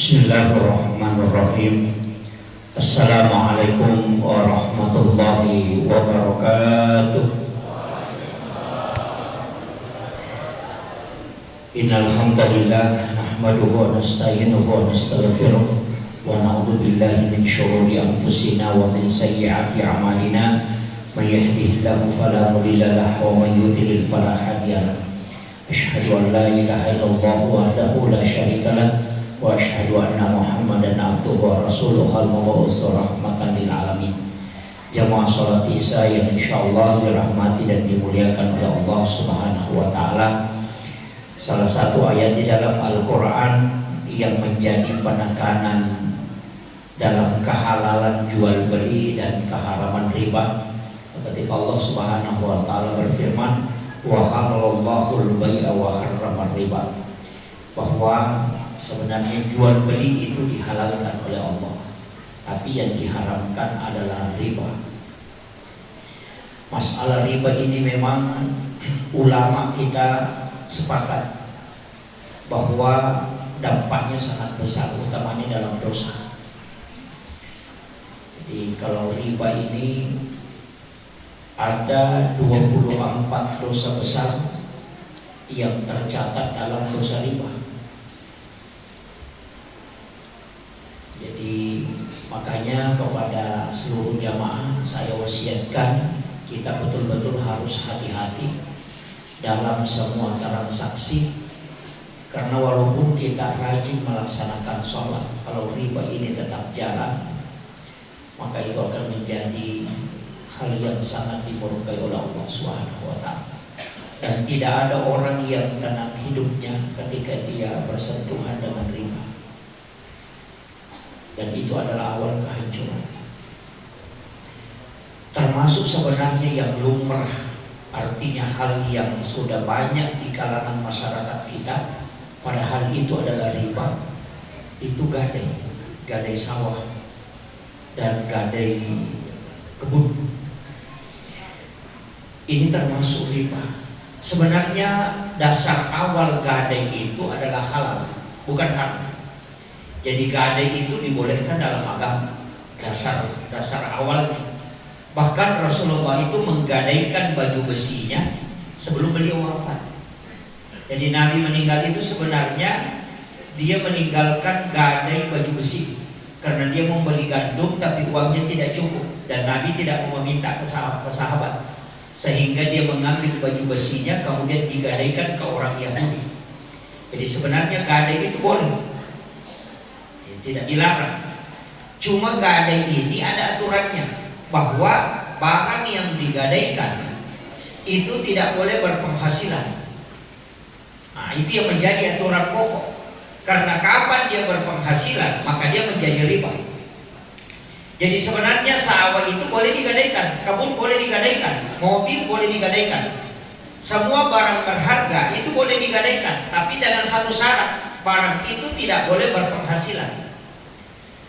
Bismillahirrahmanirrahim. Assalamualaikum warahmatullahi wabarakatuh. Innal hamdalillah nahmaduhu wa nasta'inuhu wa nastaghfiruh wa na'udzu billahi min syururi anfusina wa min sayyiati a'malina. May yahdihillahu fala mudilla lahu wa may yudlil fala hadiya lahu. Asyhadu an la ilaha illallah wahdahu la syarika lahu wa asyhadu anna Muhammadan abduhu wa rasuluhu al-mab'uts rahmatan lil alamin. Jamaah salat Isya yang insyaallah dirahmati dan dimuliakan oleh Allah Subhanahu wa taala. Salah satu ayat di dalam Al-Qur'an yang menjadi penekanan dalam kehalalan jual beli dan keharaman riba, ketika Allah Subhanahu wa taala berfirman, wa halallahu al-bai'a wa harrama riba, bahwa sebenarnya jual beli itu dihalalkan oleh Allah, tapi yang diharamkan adalah riba. Masalah riba ini memang ulama kita sepakat bahwa dampaknya sangat besar, utamanya dalam dosa. Jadi kalau riba ini ada 24 dosa besar yang tercatat dalam dosa riba. Jadi makanya kepada seluruh jamaah saya wasiatkan kita betul-betul harus hati-hati dalam semua transaksi, karena walaupun kita rajin melaksanakan sholat, kalau riba ini tetap jalan, maka itu akan menjadi hal yang sangat dimurkai oleh Allah Subhanahu wa taala. Dan tidak ada orang yang tenang hidupnya ketika dia bersentuhan dengan riba. Dan itu adalah awal kehancuran. Termasuk sebenarnya yang lumrah, artinya hal yang sudah banyak di kalangan masyarakat kita, padahal itu adalah riba. Itu gadai sawah dan gadai kebun. Ini termasuk riba. Sebenarnya dasar awal gadai itu adalah halal, bukan haram. Jadi gadai itu dibolehkan dalam agama, dasar awalnya. Bahkan Rasulullah itu menggadaikan baju besinya sebelum beliau wafat. Jadi Nabi meninggal itu sebenarnya dia meninggalkan gadai baju besi, karena dia mau beli gandum tapi uangnya tidak cukup, dan Nabi tidak mau meminta ke sahabat, sehingga dia mengambil baju besinya kemudian digadaikan ke orang Yahudi. Jadi sebenarnya gadai itu boleh, tidak dilarang. Cuma gadai ini ada aturannya, bahwa barang yang digadaikan itu tidak boleh berpenghasilan. Nah, itu yang menjadi aturan pokok. Karena kapan dia berpenghasilan, maka dia menjadi riba. Jadi sebenarnya sawah itu boleh digadaikan, kebun boleh digadaikan, mobil boleh digadaikan, semua barang berharga itu boleh digadaikan, tapi dengan satu syarat, barang itu tidak boleh berpenghasilan.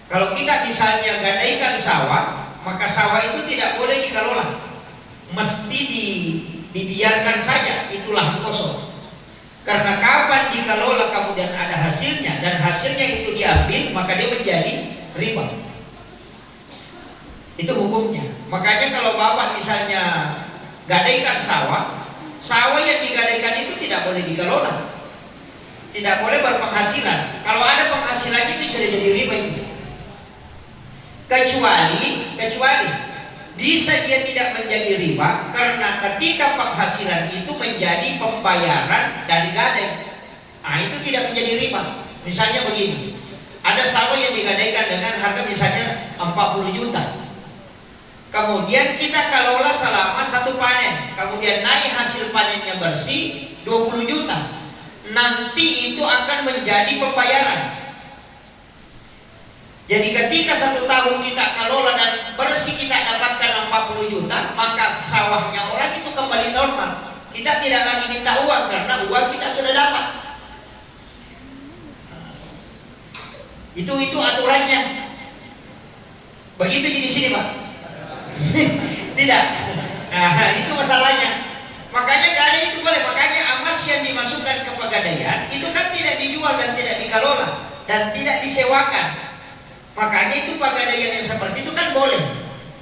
Kalau kita misalnya gadaikan sawah, maka sawah itu tidak boleh dikelola, mesti dibiarkan saja, itu lahan kosong. Karena kapan dikelola kemudian ada hasilnya, dan hasilnya itu diambil, maka dia menjadi riba. Itu hukumnya. Makanya kalau bapak misalnya gadaikan sawah yang digadaikan itu tidak boleh dikelola, tidak boleh berpenghasilan. Kalau ada penghasilannya itu sudah jadi riba itu. Kecuali bisa dia tidak menjadi riba karena ketika penghasilan itu menjadi pembayaran dari gadai. Nah, itu tidak menjadi riba. Misalnya begini, ada sawah yang digadaikan dengan harga misalnya 40 juta. Kemudian kita kelola selama satu panen, kemudian naik hasil panennya bersih 20 juta. Nanti itu akan menjadi pembayaran. Jadi ketika 1 tahun kita kelola dan bersih kita dapatkan 40 juta, maka sawahnya orang itu kembali normal. Kita tidak lagi minta uang karena uang kita sudah dapat. Itu aturannya. Begitu di sini, Pak? Tidak. Nah, itu masalahnya. Makanya gadai itu boleh. Makanya emas yang dimasukkan ke pegadaian itu kan tidak dijual dan tidak dikelola. dan tidak disewakan. Makanya itu pegadaian yang seperti itu kan boleh,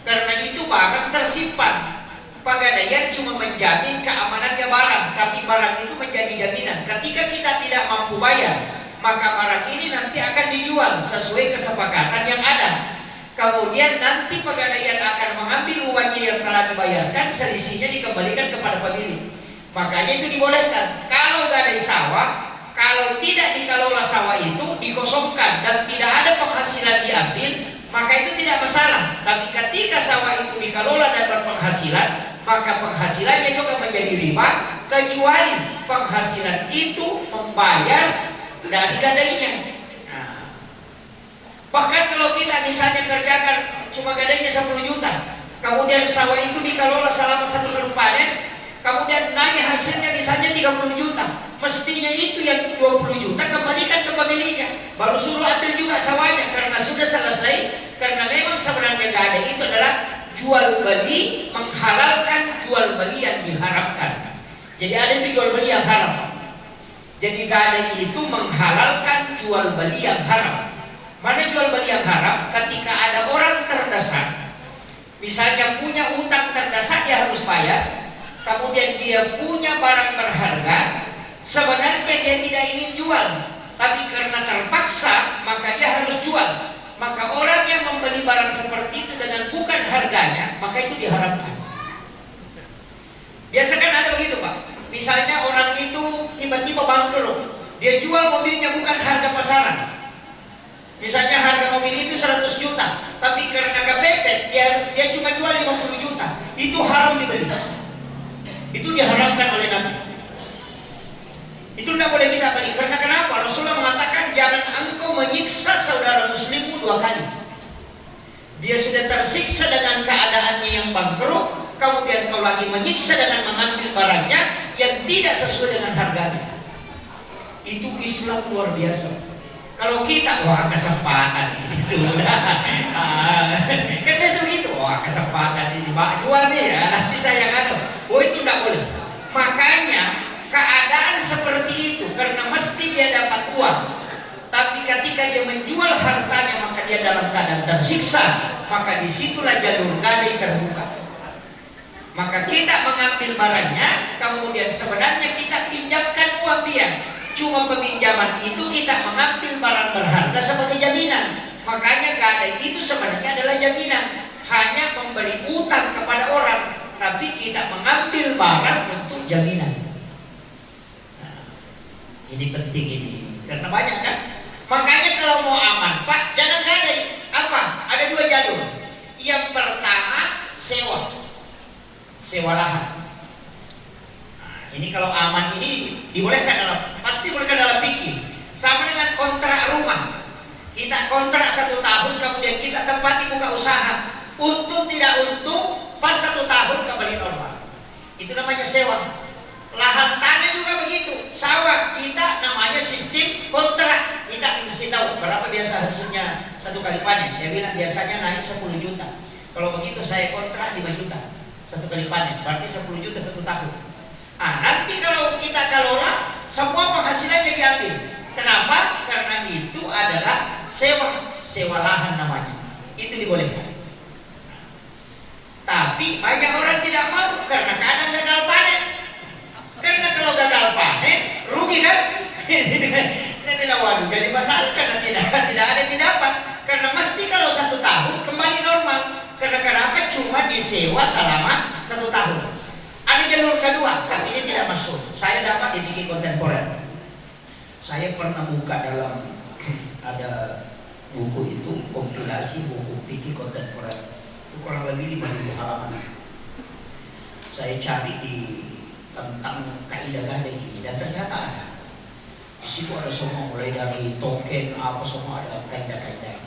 karena itu barang tersimpan. Pegadaian cuma menjamin keamanannya barang, tapi barang itu menjadi jaminan. Ketika kita tidak mampu bayar, maka barang ini nanti akan dijual sesuai kesepakatan yang ada. Kemudian nanti pegadaian akan mengambil uangnya yang telah dibayarkan, selisihnya dikembalikan kepada pemilik. Makanya itu dibolehkan. Kalau gadai sawah, kalau tidak dikelola sawah itu dikosongkan dan tidak ada penghasilan diambil, maka itu tidak masalah. Tapi ketika sawah itu dikelola dan berpenghasilan, maka penghasilannya itu akan menjadi riba, kecuali penghasilan itu membayar dari gadainya. Nah, bahkan kalau kita misalnya kerjakan cuma gadainya 10 juta, kemudian sawah itu dikelola selama 1 kali panen, kemudian naik hasilnya misalnya 30 juta, mestinya itu yang 20 juta kembalikan ke pemiliknya, baru suruh ambil juga sawahnya karena sudah selesai. Karena memang sebenarnya gadai itu adalah jual beli, menghalalkan jual beli yang diharamkan. Jadi ada itu jual beli yang haram. Jadi gadai itu menghalalkan jual beli yang haram. Mana jual beli yang haram? Ketika ada orang terdesak, misalnya punya utang terdesak, dia harus bayar. Kemudian dia punya barang berharga, sebenarnya dia tidak ingin jual, tapi karena terpaksa maka dia harus jual. Maka orang yang membeli barang seperti itu dengan bukan harganya, maka itu diharamkan. Biasa kan ada begitu Pak. Misalnya orang itu tiba-tiba bangkrut, dia jual mobilnya bukan harga pasaran. Misalnya harga mobil itu 100 juta, tapi karena kepepet dia cuma jual 50 juta. Itu haram dibeli. Itu diharamkan oleh Nabi. Itu tidak boleh kita beli. Karena kenapa? Rasulullah mengatakan jangan engkau menyiksa saudara muslimmu 2 kali. Dia sudah tersiksa dengan keadaannya yang bangkrut, kemudian kau lagi menyiksa dengan mengambil barangnya yang tidak sesuai dengan harganya. Itu Islam luar biasa. Kalau kita, wah kesempatan ini sudah, kan biasa begitu, wah kesempatan ini, Pak jual nih ya, nanti saya ngadu. Oh itu tidak boleh. Makanya keadaan seperti itu, karena mesti dia dapat uang, tapi ketika dia menjual hartanya maka dia dalam keadaan tersiksa, maka disitulah jalur gadai terbuka. Maka kita mengambil barangnya, kemudian sebenarnya kita pinjamkan uang dia. Cuma peminjaman itu kita mengambil barang berharga sebagai jaminan. Makanya gadai itu sebenarnya adalah jaminan, hanya memberi utang kepada orang, tapi kita mengambil barang untuk jaminan. Ini penting ini, karena banyak kan. Makanya kalau mau aman Pak, jangan gadai. Apa? Ada 2 jalur. Yang pertama sewa lahan. Nah, ini kalau aman ini dibolehkan pasti dibolehkan dalam fikih. Sama dengan kontrak rumah. Kita kontrak 1 tahun, kemudian kita tempati buka usaha. Untung tidak untung, pas 1 tahun kembali normal. Itu namanya sewa. Lahan tanah juga begitu. Sawah kita namanya sistem kontrak. Kita mesti tahu berapa biasa hasilnya 1 kali panen. Dia bilang biasanya naik 10 juta. Kalau begitu saya kontrak 5 juta 1 kali panen, berarti 10 juta 1 tahun. Nanti kalau kita kelola, semua penghasilannya diambil. Kenapa? Karena itu adalah sewa lahan namanya. Itu dibolehkan. Tapi banyak orang tidak mau karena kadang gagal panen. Karena kalau gagal panen rugi kan? Dia bilang waduh jadi masalah karena tidak ada yang didapat. Karena mesti kalau 1 tahun kembali normal. Karena kenapa? Cuma disewa selama 1 tahun. Ada jalur kedua, tapi ini tidak masuk. Saya dapat di fikih kontemporer. Saya pernah buka dalam ada buku itu kompilasi buku fikih kontemporer. Itu kurang lebih 5.000 halaman. Saya cari di tentang kaidah gadai ini dan ternyata ada. Di situ ada semua mulai dari token apa semua ada kaidah-kaidah.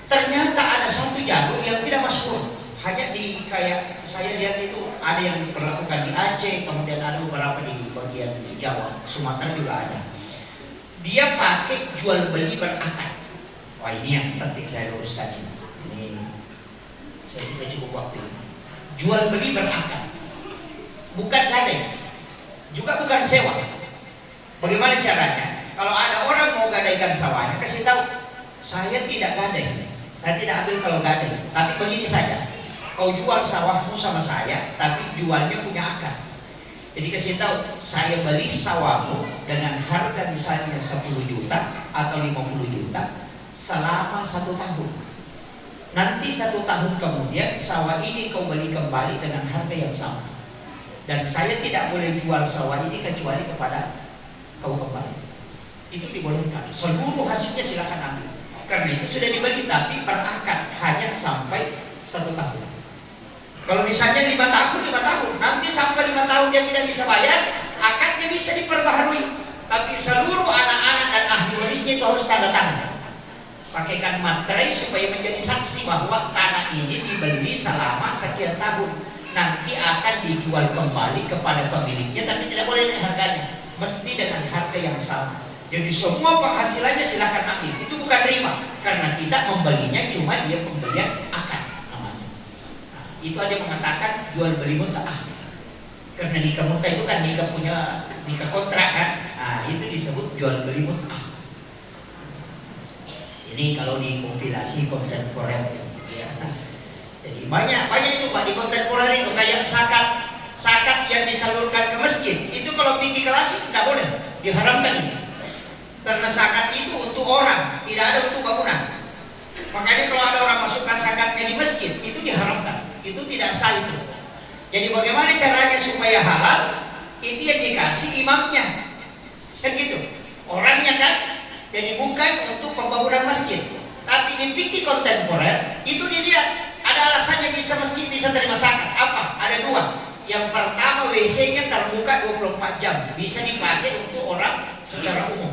Ternyata ada 1 jalur yang tidak masuk. Hanya di kayak saya lihat itu ada yang diperlakukan di Aceh, kemudian ada beberapa di bagian Jawa, Sumatera juga ada. Dia pakai jual beli berakad. Wah ini yang penting saya luruskan ini. Saya sudah cukup waktu ini. Jual beli berakad. Bukan gadai, juga bukan sewa. Bagaimana caranya? Kalau ada orang mau gadaikan sawahnya, kasih tahu, saya tidak gadai, saya tidak ambil kalau gadai, tapi begini saja, kau jual sawahmu sama saya, tapi jualnya punya akad. Jadi kasih tahu, saya beli sawahmu dengan harga misalnya 10 juta atau 50 juta selama 1 tahun. Nanti 1 tahun kemudian sawah ini kau beli kembali dengan harga yang sama. Dan saya tidak boleh jual sawah ini kecuali kepada kau kembali. Itu dibolehkan. Seluruh hasilnya silakan ambil. Karena itu sudah dibeli, tapi berakad hanya sampai 1 tahun. Kalau misalnya 5 tahun, 5 tahun, nanti sampai 5 tahun dia tidak bisa bayar, akadnya bisa diperbaharui. Tapi seluruh anak-anak dan ahli warisnya itu harus tanda tangan. Pakaikan materai supaya menjadi saksi bahwa tanah ini dibeli selama sekian tahun. Nanti akan dijual kembali kepada pemiliknya, tapi tidak boleh naik harganya, mesti dengan harga yang sama. Jadi semua penghasilannya silakan ambil. Itu bukan riba, karena kita membelinya cuma dia pembelian akad namanya. Nah, itu ada yang mengatakan jual beli mut'ah. Karena nikah mut'ah itu kan nikah kontrak kan. Nah, itu disebut jual beli mut'ah. Ini kalau di kompilasi kontemporer ya. Jadi banyak itu Pak di kontemporer itu, kayak zakat yang disalurkan ke masjid. Itu kalau pikir klasik tidak boleh, diharamkan ini. Karena zakat itu untuk orang, tidak ada untuk bangunan. Makanya kalau ada orang masukkan zakatnya di masjid, itu diharamkan. Itu tidak sah itu. Jadi bagaimana caranya supaya halal? Itu yang dikasih imamnya. Kan gitu. Orangnya kan, jadi bukan untuk pembangunan masjid. Tapi di fikih kontemporer itu dilihat ada alasannya bisa masjid bisa terima zakat. Apa? Ada 2. Yang pertama, WC-nya terbuka 24 jam, bisa dipakai untuk orang secara umum.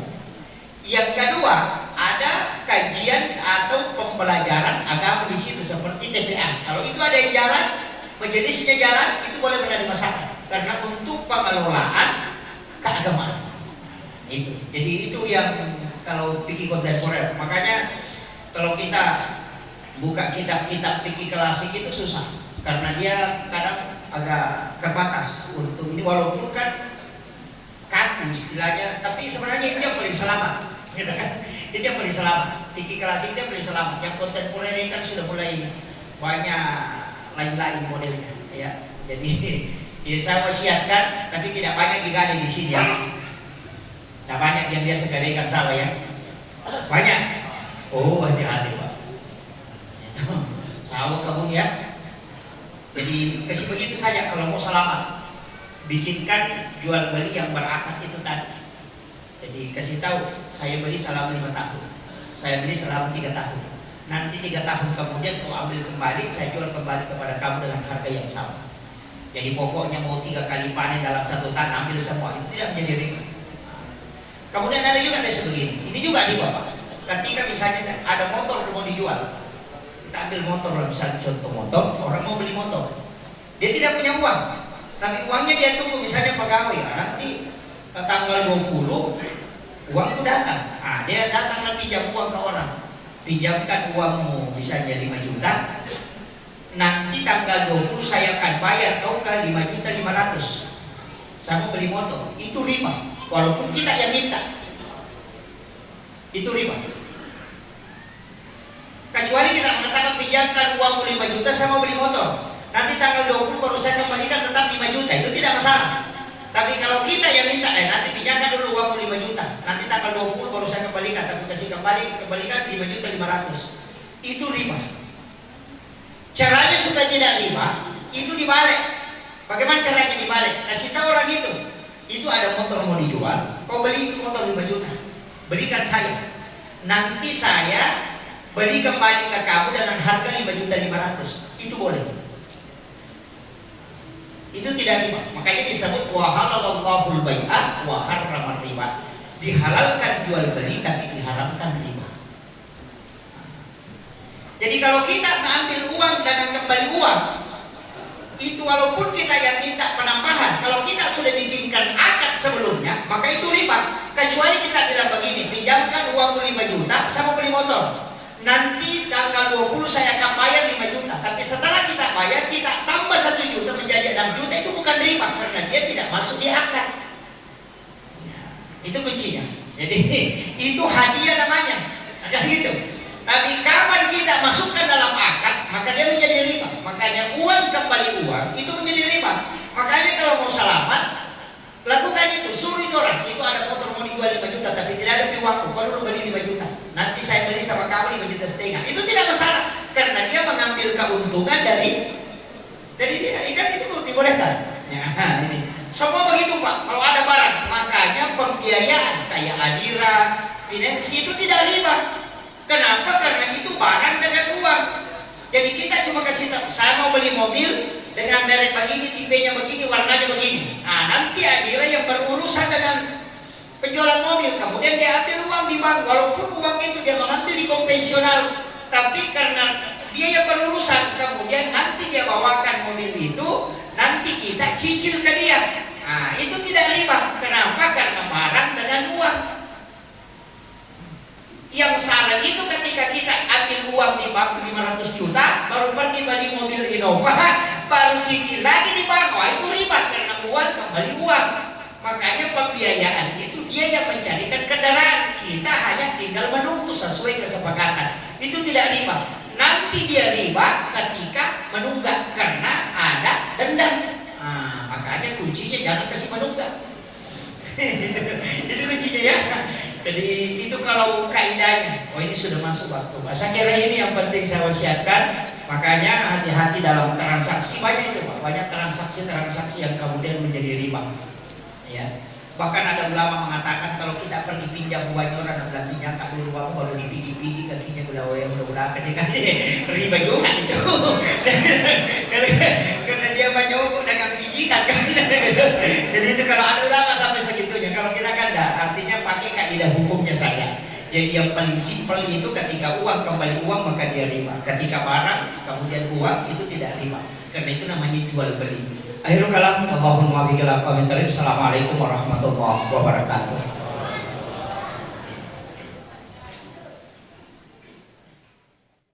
Yang kedua, ada kajian atau pembelajaran agama di situ seperti TPA. Kalau itu ada yang jalan, majelisnya jalan, itu boleh menerima zakat karena untuk pengelolaan keagamaan. Itu. Jadi itu yang kalau fikih kontemporer. Makanya kalau kita buka kitab-kitab fikih klasik itu susah karena dia kadang agak terbatas untuk ini, walaupun kan kaku istilahnya, tapi sebenarnya itu yang paling selamat, gitu kan? Itu yang paling selamat. Fikih klasik itu yang paling selamat. Yang kontemporer ini kan sudah mulai banyak lain-lain modelnya, ya. Jadi ya saya wasiatkan, tapi tidak banyak digadai di sini ya. Tidak banyak yang biasa gadaikan sawah ya. Banyak. Oh, hati-hati Pak. Sawah kebun ya. Jadi kasih begitu saja kalau mau selamat. Bikinkan jual beli yang berakad itu tadi. Jadi kasih tahu, saya beli selama 5 tahun, saya beli selama 3 tahun. Nanti 3 tahun kemudian kau ambil kembali, saya jual kembali kepada kamu dengan harga yang sama. Jadi pokoknya mau 3 kali panen dalam 1 tahun, ambil semua, itu tidak menjadi riba. Kemudian ada juga biasa begini, ini juga di Bapak. Ketika misalnya ada motor mau dijual, kita ambil motor, misalnya contoh motor, orang mau beli motor, dia tidak punya uang, tapi uangnya dia tunggu misalnya pegawai, nanti tanggal 20 uangku datang. Dia datang lagi pinjam uang ke orang, pinjamkan uangmu misalnya 5 juta, nanti tanggal 20 saya akan bayar kau ke 5.500.000 sama beli motor. Itu riba, walaupun kita yang minta, itu riba. Kecuali kita mengatakan pinjamkan uangmu 5 juta sama beli motor, nanti tanggal 20 baru saya kembalikan tetap 5 juta, itu tidak masalah. Tapi kalau kita yang minta, nanti pinjamkan dulu uangmu 5 juta, nanti tanggal 20 baru saya kembalikan, tapi kasih kembalikan 5.500.000, itu riba. Caranya supaya tidak riba, itu dibalik. Bagaimana caranya dibalik? Kasih tahu orang itu ada motor mau dijual, kau beli itu motor 5 juta, belikan saya, nanti saya beli kembali ke kamu dengan harga 5.500.000, itu boleh. Itu tidak riba. Makanya disebut wa halalallahu al-bai'a wa harrama riba. Dihalalkan jual beli tapi diharamkan riba. Jadi kalau kita mengambil uang dengan kembali uang, itu walaupun kita yang minta penambahan, kalau kita sudah bikinkan akad sebelumnya, maka itu riba. Kecuali kita bilang begini, pinjamkan uangmu 5 juta sama beli motor, nanti tanggal 20 saya akan bayar 5 juta, tapi setelah kita bayar kita tambah 1 juta menjadi 6 juta, itu bukan riba karena dia tidak masuk di akad. Itu kuncinya. Jadi itu hadiah namanya, ada gitu. Tapi kapan kita masukkan dalam akad, maka dia menjadi riba. Makanya uang kembali uang itu menjadi riba. Makanya kalau mau selamat, lakukan itu, suruh itu orang. Itu ada motor mau dijual 5 juta, tapi tidak ada piwakku. Kalau lu beli 5 juta, nanti saya beli sama kamu 5 juta setengah. Itu tidak masalah, karena dia mengambil keuntungan dari dia. Ikan itu dibolehkan. Ya, ini semua begitu Pak. Kalau ada barang, makanya pembiayaan kayak Adira, finansi itu tidak riba. Kenapa? Karena itu barang dengan uang. Jadi kita cuma kasih tahu, saya mau beli mobil dengan merek begini, tipenya begini, warnanya begini. Nah, nanti Adira yang berurusan dengan penjualan mobil, kemudian dia ambil uang di bank. Walaupun uang itu dia mengambil di konvensional, tapi karena dia yang berurusan, kemudian nanti dia bawakan mobil itu, nanti kita cicil ke dia. Nah, itu tidak riba. Kenapa? Karena barang dengan uang. Yang salah itu ketika kita ambil uang di bank 500 juta, baru pergi beli mobil Innova, baru cicil lagi di bank. Wah, itu riba, karena uang kembali uang. Makanya pembiayaan itu dia yang mencarikan kendaraan, kita hanya tinggal menunggu sesuai kesepakatan. Itu tidak riba. Nanti dia riba ketika menunggak, karena ada denda. Nah, makanya kuncinya jangan kasih menunggak. Itu kuncinya ya. Jadi itu kalau kaidahnya. Oh, ini sudah masuk waktu. Saya kira ini yang penting saya wasiatkan. Makanya hati-hati dalam transaksi. Banyak itu Pak, banyak transaksi yang kemudian menjadi riba. Ya. Bahkan ada ulama mengatakan kalau kita pergi pinjam uangnya orang, bilang pinjamkan dulu uang, baru dipigi-pigi kakinya udah kasih riba juga itu. Karena dia menyogok dengan pijikan kan. Jadi itu kalau ada ulama sampai segitunya. Kalau kita kan enggak, artinya pakai kaidah hukumnya saja. Jadi yang paling simpel itu ketika uang kembali uang maka dia riba. Ketika barang kemudian uang itu tidak riba. Karena itu namanya jual beli. Akhirul kalam, Allahumma biqil aqwam. Assalamualaikum warahmatullahi wabarakatuh.